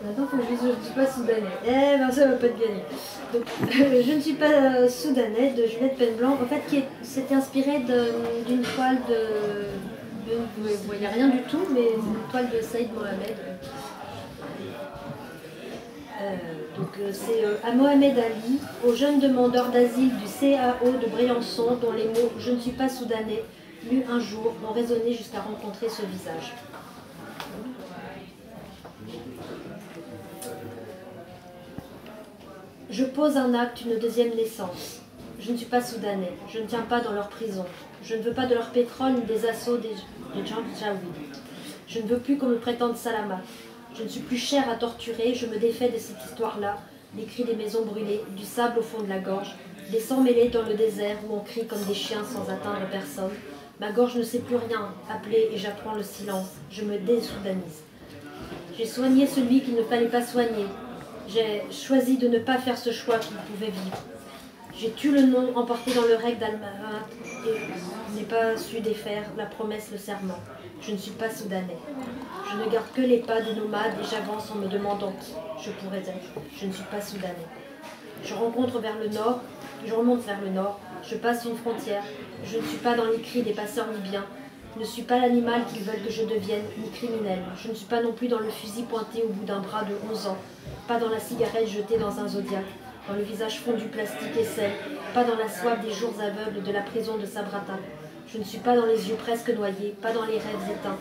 Maintenant, il faut que je dise je ne suis pas soudanais. Eh ben ça va pas être gagné. Donc, je ne suis pas soudanais de Juliette Penblanc, en fait, qui s'était inspirée d'une toile vous ne voyez rien du tout, mais c'est une toile de Saïd Mohamed. C'est à Mohamed Ali, aux jeunes demandeurs d'asile du CAO de Briançon, dont les mots « je ne suis pas soudanais » lus un jour ont résonné jusqu'à rencontrer ce visage. Je pose un acte, une deuxième naissance. Je ne suis pas soudanais, je ne tiens pas dans leur prison. Je ne veux pas de leur pétrole ni des assauts des Janjaouis. Je ne veux plus qu'on me prétende Salama. Je ne suis plus chair à torturer, je me défais de cette histoire-là, des cris des maisons brûlées, du sable au fond de la gorge, des sangs mêlés dans le désert où on crie comme des chiens sans atteindre personne. Ma gorge ne sait plus rien, appeler et j'apprends le silence. Je me désoudanise. J'ai soigné celui qu'il ne fallait pas soigner. J'ai choisi de ne pas faire ce choix qu'il pouvait vivre. J'ai tué le nom emporté dans le rec d'Almarat et n'ai pas su défaire la promesse, le serment. Je ne suis pas soudanais. Je ne garde que les pas de nomade et j'avance en me demandant qui je pourrais être. Je ne suis pas soudanais. Je rencontre vers le nord, je remonte vers le nord, je passe une frontière. Je ne suis pas dans les cris des passeurs libyens. Je ne suis pas l'animal qu'ils veulent que je devienne, ni criminel. Je ne suis pas non plus dans le fusil pointé au bout d'un bras de 11 ans, pas dans la cigarette jetée dans un zodiaque, dans le visage fondu plastique et sel, pas dans la soif des jours aveugles de la prison de Sabrata. Je ne suis pas dans les yeux presque noyés, pas dans les rêves éteints,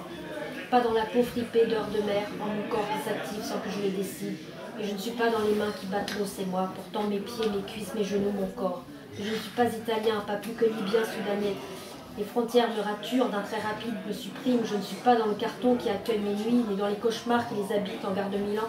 pas dans la peau fripée d'heures de mer, en mon corps qui s'active sans que je le décide. Et je ne suis pas dans les mains qui battent l'eau, c'est moi, pourtant mes pieds, mes cuisses, mes genoux, mon corps. Et je ne suis pas italien, pas plus que libyen, soudanais. Les frontières me raturent d'un trait rapide, me suppriment. Je ne suis pas dans le carton qui accueille mes nuits, ni dans les cauchemars qui les habitent en gare de Milan.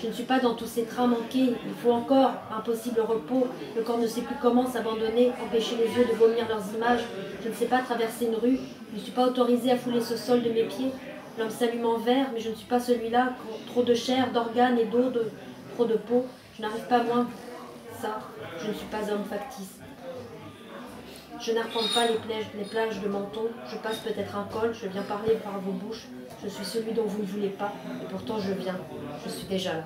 Je ne suis pas dans tous ces trains manqués. Il faut encore un possible repos. Le corps ne sait plus comment s'abandonner, empêcher les yeux de vomir leurs images. Je ne sais pas traverser une rue. Je ne suis pas autorisée à fouler ce sol de mes pieds. L'homme s'allume en vert, mais je ne suis pas celui-là. Trop de chair, d'organes et d'eau, trop de peau. Je n'arrive pas moins ça. Je ne suis pas homme factice. Je n'arpente pas les plages de Menton, je passe peut-être un col, je viens parler par vos bouches, je suis celui dont vous ne voulez pas, et pourtant je viens, je suis déjà là.